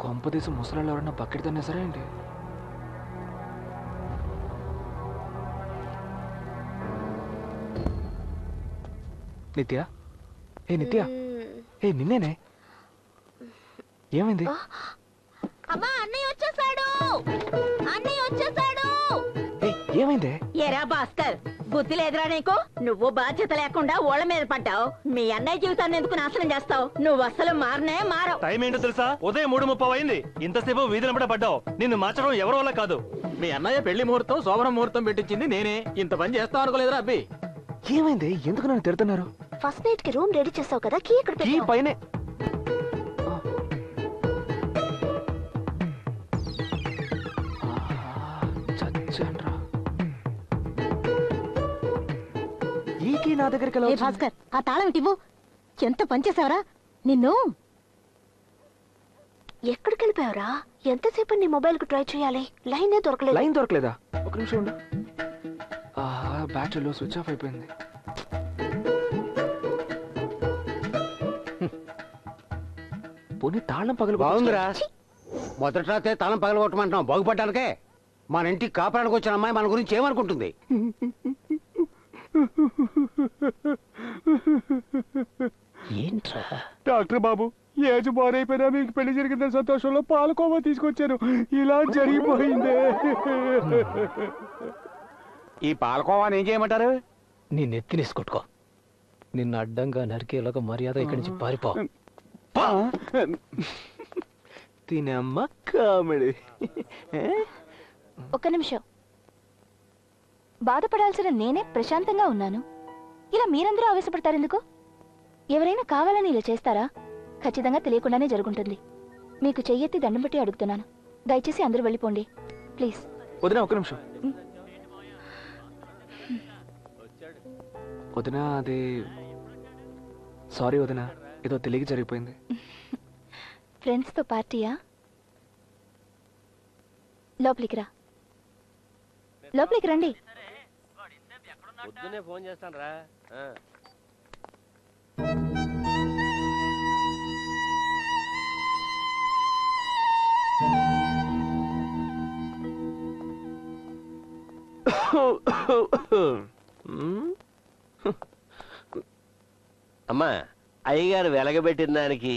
కొంపదేశం ముసలాళ్ళు ఎవరన్నా బకెట్ తన్నేసరా ఏంటి? నిత్య, ఏ నిత్య, ఏ నిన్నేనే, ఏమైంది? అమ్మా అన్నయ్య వచ్చేసాడు, అన్నయ్య వచ్చేసాడు. ఏమైందే? ఏరా భాస్కర్, బుద్ధి లేదురా నీకు? నువ్వు బాధ్యత లేకుండా ఓళ్ళ మీద పడ్డావు. మీ అన్నయ్య జీవితాన్ని ఎందుకు నాశనం చేస్తావు? నువ్వు అసలు మారనే మారవు. టైం ఏంటో తెలుసా? ఉదయం 3:30 అయింది. ఇంతసేపు వీధుల మీద పడ్డావు. నిన్ను మార్చడం ఎవరి వల్ల కాదు. మీ అన్నయ్య పెళ్లి ముహూర్తం శోభన ముహూర్తం పెట్టించింది నేనే. ఇంత పని చేస్తావు అనుకోలేదురా అబ్బి. ఏమైంది? ఎందుకు నన్ను తిడుతున్నారు? ఫస్ట్ నైట్ కి రూమ్ రెడీ చేసావు కదా, కీ ఇక్కడ కీ పైనే. ఈ కీ నా దగ్గరికి ఎలా వచ్చింది? భాస్కర్, ఆ తాళం ఇవ్వు. ఎంత పనిచేసావరా నిన్ను. ఎక్కడికి వెళ్ళిపోయావరా? ఎంతసేపు నీ మొబైల్ కు ట్రై చేయాలి, లైన్ దొరకలేదు. లైన్ దొరకలేదా? ఒక నిమిషం ఉండు. బ్యాటరీలో స్విచ్ ఆఫ్ అయిపోయింది. పోనీ తాళం పగలు బాగుందిరా. మొదటి రాత్రే తాళం పగలగొట్టమంటున్నాం బాగుపడ్డానికే. మన ఇంటికి కాపాడానికి వచ్చిన అమ్మాయి మన గురించి ఏమనుకుంటుంది? ఏంట్రా? డాక్టర్ బాబు, ఏజ్ బారైపోయినా మీకు పెళ్లి జరిగిందని సంతోషంలో పాలకోవా తీసుకొచ్చాను. ఇలా జరిగిపోయిందే. ఈ పాలకోవాని ఏం చేయమంటారు? నీ నెత్తినేసి కొట్టుకో. నిన్ను అడ్డంగా నరికేలాగా మర్యాద ఇక్కడి నుంచి పారిపో. తినమ్మ కామెడీ. ఒక్క నిమిషం. బాధపడాల్సిన నేనే ప్రశాంతంగా ఉన్నాను. ఇలా మీరందరూ ఆవేశపడతారు ఎందుకు? ఎవరైనా కావాలని ఇలా చేస్తారా? ఖచ్చితంగా తెలియకుండానే జరుగుంటుంది. మీకు చెయ్యెత్తి దండం పెట్టి అడుగుతున్నాను, దయచేసి అందరూ వెళ్ళిపోండి ప్లీజ్. వదినా ఒక్క నిమిషం. వదినా, అది సారీ వదినా, ఏదో తెలియక జరిగిపోయింది. ఫ్రెండ్స్ తో పార్టీయా? లోపలికి రా, లోపలికి రండి. పొద్దున్నే ఫోన్ చేస్తాను రా. అమ్మా, అయ్యగారు వెలగబెట్టిన దానికి,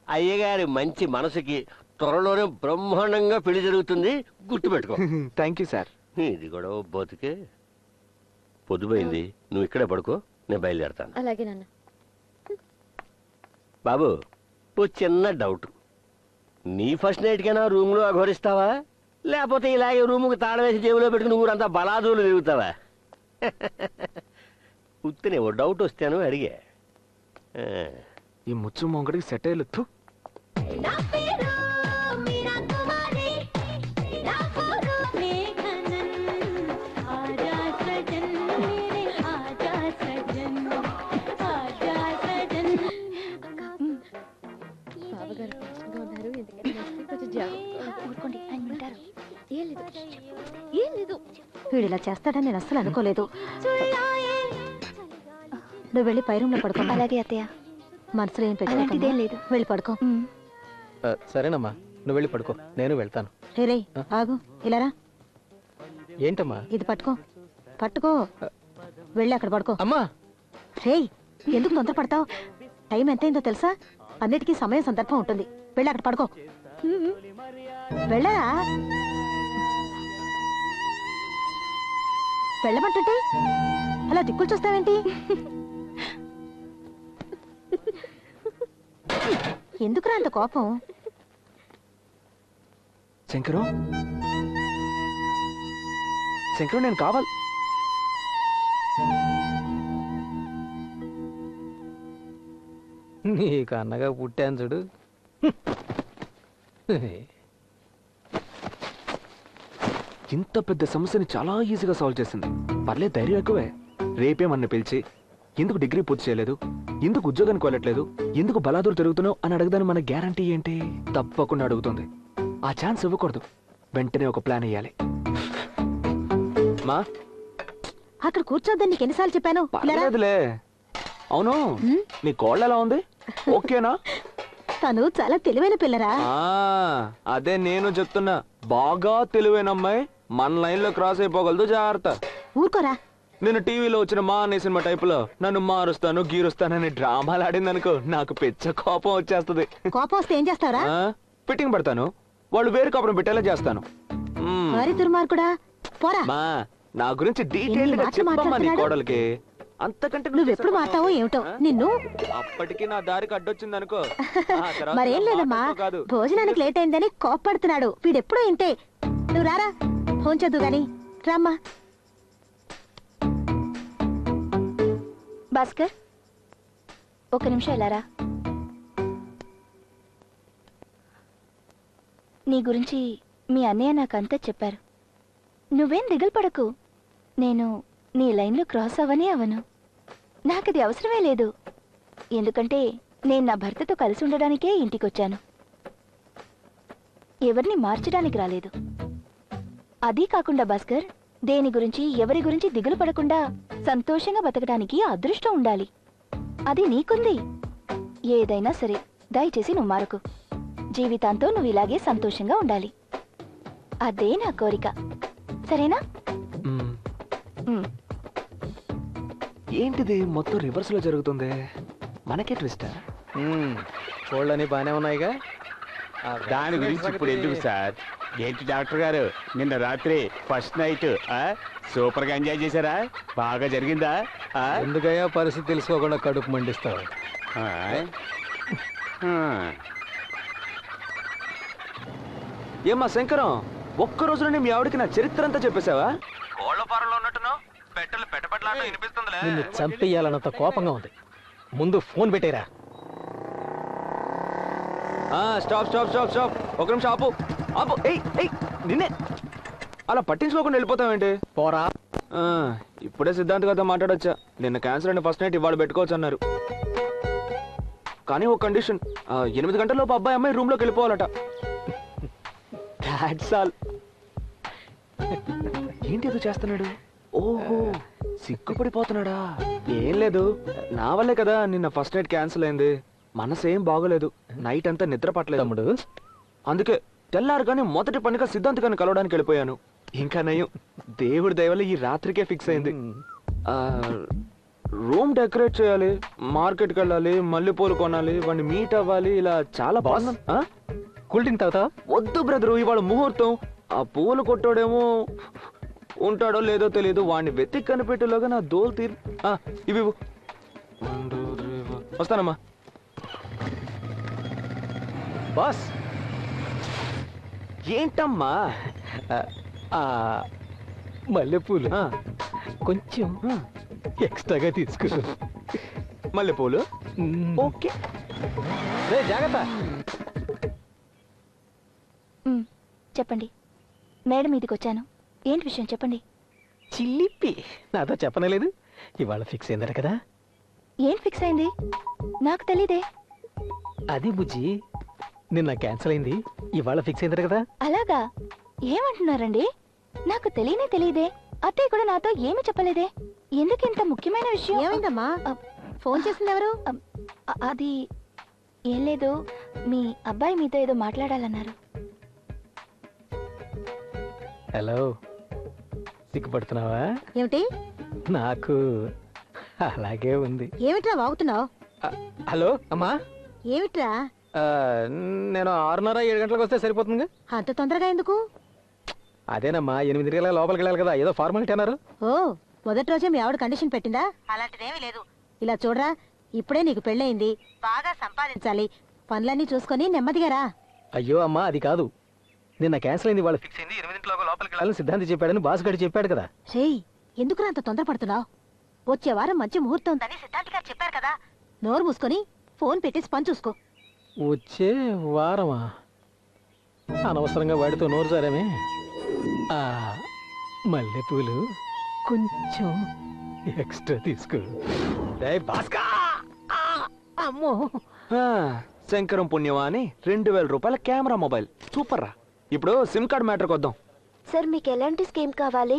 అయ్యగారి మంచి మనసుకి త్వరలోనే బ్రహ్మాండంగా పెళ్లి జరుగుతుంది, గుర్తుపెట్టుకో. Thank you sir. ఇది కూడా బోతుకే. పొద్దుపోయింది, నువ్వు ఇక్కడే పడుకో, నేను బయలుదేరతాను. అలాగే నాన్న. బాబు, ఓ చిన్న డౌట్. నీ ఫస్ట్ నైట్కైనా రూమ్లో అఘోరిస్తావా, లేకపోతే ఇలాగే రూముకి తాళం వేసి జేబులో పెట్టుకుని ఊరంతా బలాదూలు తిరుగుతావా? ఉత్తినే ఓ డౌట్ వస్తాను అడిగా. ఈ ముచ్చు మొంగడికి సెట్ అయ్యలేదు. వీడు ఇలా చేస్తాడని నేను అస్సలు అనుకోలేదు. నువ్వు వెళ్ళి పై రూమ్ లో పడుకో. అలాగే అత్తయ్య. మనసులో ఏం పెట్టే లేదు, వెళ్ళి పడుకో. సరేనమ్మా, నువ్వు వెళ్ళి పడుకో, నేను వెళ్తాను. రే ఆగు, ఇలారా. ఏంటమ్మా? ఇది పట్టుకో, పట్టుకో. వెళ్ళి అక్కడ పడుకో. అమ్మా, రే ఎందుకు తొందర పడతావు? టైం ఎంతైందో తెలుసా? అన్నిటికీ సమయం సందర్భం ఉంటుంది. వెళ్ళి అక్కడ పడుకో. వెళ్ళరా, వెళ్ళమంటుంటే అలా దిక్కులు చూస్తావేంటి? ఎందుకురా అంత కోపం? శంకరు, శంకరు, నేను కావాలి. నీకు అన్నగా పుట్టాను చూడు. ఇంత పెద్ద సమస్యని చాలా ఈజీగా సాల్వ్ చేసింది. పర్లేదు, ధైర్యం ఎక్కువే. రేపే మన పిలిచి ఎందుకు డిగ్రీ పూర్తి చేయలేదు, ఎందుకు ఉద్యోగానికి వెళ్ళట్లేదు, ఎందుకు బలాదూరు తిరుగుతున్నావు అని అడగదాని మన గ్యారంటీ ఏంటి? తప్పకుండా అడుగుతుంది. ఆ ఛాన్స్ ఇవ్వకూడదు. వెంటనే ఒక ప్లాన్ వేయాలి. మా అక్కడ కూర్చోద్దని నీకు ఎన్నిసార్లు చెప్పాను? పర్లేదులే. అవును, నీ కోళ్ళ ఎలా ఉంది? ఓకేనా? తను చాలా తెలివైన పిల్లరా. అదే నేను చెప్తున్నా, బాగా తెలివైన అమ్మాయి మన లైన్ లో క్రాస్ అయిపోగలదు, జాగ్రత్త. ఊరుకోరా. నేను టీవీలో వచ్చిన మా అనే సినిమా టైప్ లో నన్ను మారుస్తాను గీరుస్తానని డ్రామాలు ఆడిందనుకో, నాకు పిచ్చ కోపం వచ్చేస్తది. కోపం వస్తే ఏం చేస్తావురా? ఫిట్టింగ్ పడతాను, వాళ్ళు వేరు కాపురం పెట్టేలా చేస్తాను. మరి దుర్మార్గుడా, పోరా. మా నా గురించి డీటెయిల్డ్ గా చెప్పమ్మా నీ కోడలికి. అంతకంటే నువ్వెప్పుడు మారుతావో ఏమిటో నిన్ను. అప్పటికి నా దారికి అడ్డొచ్చింది అనుకో. మరేం లేదమ్మా, భోజనానికి లేట్ అయిందని కోప్పడుతున్నాడు వీడెప్పుడూ ఇంతే. నువ్వు రారా, ఫోన్ చదువు గాని రామ్మా. భాస్కర్, ఒక నిమిషం వెళ్ళారా? నీ గురించి మీ అన్నయ్య నాకంతా చెప్పారు. నువ్వేం దిగులు పడకు, నేను నీ లైన్లో క్రాస్ అవనే అవను. నాకది అవసరమే లేదు, ఎందుకంటే నేను నా భర్తతో కలిసి ఉండడానికే ఇంటికొచ్చాను, ఎవరిని మార్చడానికి రాలేదు. అదీ కాకుండా భాస్కర్, దేని గురించి ఎవరి గురించి దిగులు పడకుండా సంతోషంగా బతకడానికి అదృష్టం ఉండాలి. అది నీకుంది. ఏదైనా సరే దయచేసి నువ్వు మారకు. జీవితాంతో నువ్వు ఇలాగే సంతోషంగా ఉండాలి, అదే నా కోరిక. సరేనా? ఏంటిది మొత్తం రివర్స్ లో జరుగుతుంది, మనకే ట్విస్ట్. చూడని బానే ఉన్నాయిగా. దాని గురించి ఇప్పుడు ఎందుకు సార్? ఏంటి డాక్టర్ గారు, నిన్న రాత్రి ఫస్ట్ నైట్ సూపర్ గా ఎంజాయ్ చేశారా? బాగా జరిగిందా? ఎందుకయ్యా పరిస్థితి తెలుసుకోకుండా కడుపు మండిస్తావు? ఏమ్మా శంకరం, ఒక్క రోజులోనే మీ ఆవిడకి నా చరిత్ర అంతా చెప్పేశావా? కోళ్ళపారంలో ఉన్నట్టున్నావు, పెట్టలు పెట్టపట్లాట వినిపిస్తుందిలే. నిన్ను చంపేయాలన్నంత కోపంగా ఉంది. ముందు ఫోన్ పెట్టేరా. స్టాప్ స్టాప్ స్టాప్ స్టాప్, ఒక నిమిషం ఆపు ఆపు. ఏయ్ నిన్నే అలా పట్టించుకోకుండా వెళ్ళిపోతావేంటి? పోరా. ఇప్పుడే సిద్ధాంత్ గారితో మాట్లాడొచ్చా. నిన్న క్యాన్సర్ అయిన ఫస్ట్ నైట్ ఇవాళ పెట్టుకోవచ్చు అన్నారు. కానీ ఒక కండిషన్, 8 గంటల్లోపు అబ్బాయి అమ్మాయి రూమ్ లోకి వెళ్ళిపోవాలట. That's all. ఏంటి ఏదో చేస్తున్నాడు? ఓహో, సిగ్గుపడిపోతున్నాడా? ఏం లేదు, నా వల్లే కదా నిన్న ఫస్ట్ నైట్ క్యాన్సిల్ అయింది. మనసేం బాగోలేదు, నైట్ అంతా నిద్ర పట్టలేదు తమ్ముడు. అందుకే తెల్లారు కానీ మొదటి పనిగా సిద్ధాంత్ గారిని కలవడానికి వెళ్ళిపోయాను. ఇంకా నయం, దేవుడి దయ వల్ల ఈ రాత్రికే ఫిక్స్ అయింది. రూమ్ డెకరేట్ చేయాలి, మార్కెట్కి వెళ్ళాలి, మల్లెపూలు కొనాలి, వాడిని మీట్ అవ్వాలి, ఇలా చాలా బాగుంది. కూల్ డ్రింక్ తాగుతావా? వద్దు బ్రదరు, ఇవాళ ముహూర్తం. ఆ పూలు కొట్టాడేమో ఉంటాడో లేదో తెలియదు, వాడిని వెతికి కనిపెట్టేలోగా నా దోలు తీరు. ఇవి వస్తానమ్మా. బాస్ ఏంటమ్మా? మల్లెపూలు కొంచెం ఎక్స్ట్రాగా తీసుకో. మల్లెపూలు ఓకే. జాగ్రత్త. చెప్పండి. మేడం మీదికి వచ్చాను. ఏంటి విషయం చెప్పండి. చిల్లిపి నాతో చెప్పనలేదు, ఇవాళ ఫిక్స్ అయిందట కదా. ఏం ఫిక్స్ అయింది? నాకు తెలీదే. అది బుజ్జి, నిన్న క్యాన్సిల్ అయింది, ఇవాళ ఫిక్స్ అయిందట కదా. అలాగా? ఏమంటున్నారండి? నాకు తెలియదే. అత్తయ్య కూడా నాతో ఏమి చెప్పలేదే. ఎందుకు ఇంత ముఖ్యమైన విషయం? ఏమైందమ్మా? ఫోన్ చేసింది ఎవరు? అది ఏం లేదు, మీ అబ్బాయి మీతో ఏదో మాట్లాడాలన్నారు. హలో, సిగ్గుపడుతున్నావా? ఏమిటి? నాకు అలాగే ఉంది. ఏమిట్రా వాగుతున్నావు? హలో అమ్మా. ఏమిట్రా? నేను 6:30 7 గంటలకు వస్తే సరిపోతుంది. అంత తొందరగా ఎందుకు? అదేనమ్మా, 8 గంటల లోపలికి వెళ్ళాలి కదా, ఏదో ఫార్మాలిటీ అన్నారు. ఓ, మొదటి రోజే మీ ఆవిడ కండిషన్ పెట్టిందా? అలాంటిదేమీ లేదు. ఇలా చూడరా, ఇప్పుడే నీకు పెళ్ళయింది, బాగా సంపాదించాలి, పనులన్నీ చూసుకొని నెమ్మదిగా రా. అయ్యో అమ్మా, అది కాదు. నిన్న క్యాన్సిల్ అయింది, వాళ్ళు ఫిక్స్ అయింది, 8 గంటలకు లోపలికి వెళ్ళాలని సిద్ధాంతి చెప్పాడని బాస్ గడి చెప్పాడు కదా. రేయ్, ఎందుకు అంత తొందరపడుతున్నావు? వచ్చే వారం మంచి ముహూర్తం ఉందని సిద్ధాంతి గారు చెప్పారు కదా. నోరు మూసుకొని ఫోన్ పెట్టేసి పని చూసుకో. వచ్చే వారమా? అనవసరంగా వాడితో నోరు జారామే. మల్లెపూలు కొంచెం ఎక్స్ట్రా తీసుకో. అమ్మో, శంకరం పుణ్యమా అని 2000 రూపాయల కెమెరా మొబైల్. సూపర్ రా. ఇప్పుడు సిమ్ కార్డ్ మ్యాటర్కి వద్దాం. సార్, మీకు ఎలాంటి స్కీమ్ కావాలి?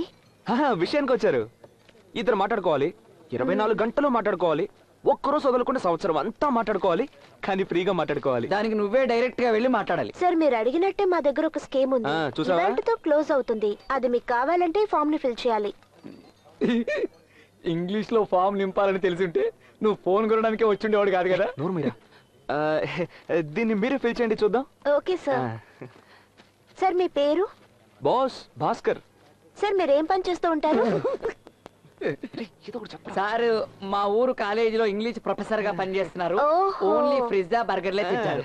విషయానికి వచ్చారు. ఇద్దరు మాట్లాడుకోవాలి, 24 గంటలు మాట్లాడుకోవాలి, ఒక్కరోజు వదలకుండా సంవత్సరం అంతా మాట్లాడుకోవాలి, కానీ ఫ్రీగా మాట్లాడుకోవాలి. దానికి నువ్వే డైరెక్ట్ గా వెళ్ళి మాట్లాడాలి. సార్ మీరు అడిగినట్టే మా దగ్గర ఒక స్కీమ్ ఉంది. చూసావా? ఈవెంట్ తో క్లోజ్ అవుతుంది. అది మీకు కావాలంటే ఈ ఫామ్ ని ఫిల్ చేయాలి. ఇంగ్లీష్ లో ఫామ్ నింపాలని తెలిసింటే నువ్వు ఫోన్ కొనడానికే వచ్చిండేవాడు కాదు కదా. నోరు మీరా. దీన్ని మీరే ఫిల్ చేయండి చూద్దాం. Okay sir. సార్ మీ పేరు? బాస్ భాస్కర్. సార్ మీరు ఏం పని చేస్తూ ఉంటారు? సార్ మా ఊరు కాలేజీలో ఇంగ్లీష్ ప్రొఫెసర్ గా పనిచేస్తున్నారు. ఓహో. ఓన్లీ ఫ్రిజ్జా బర్గర్లే తింటారు.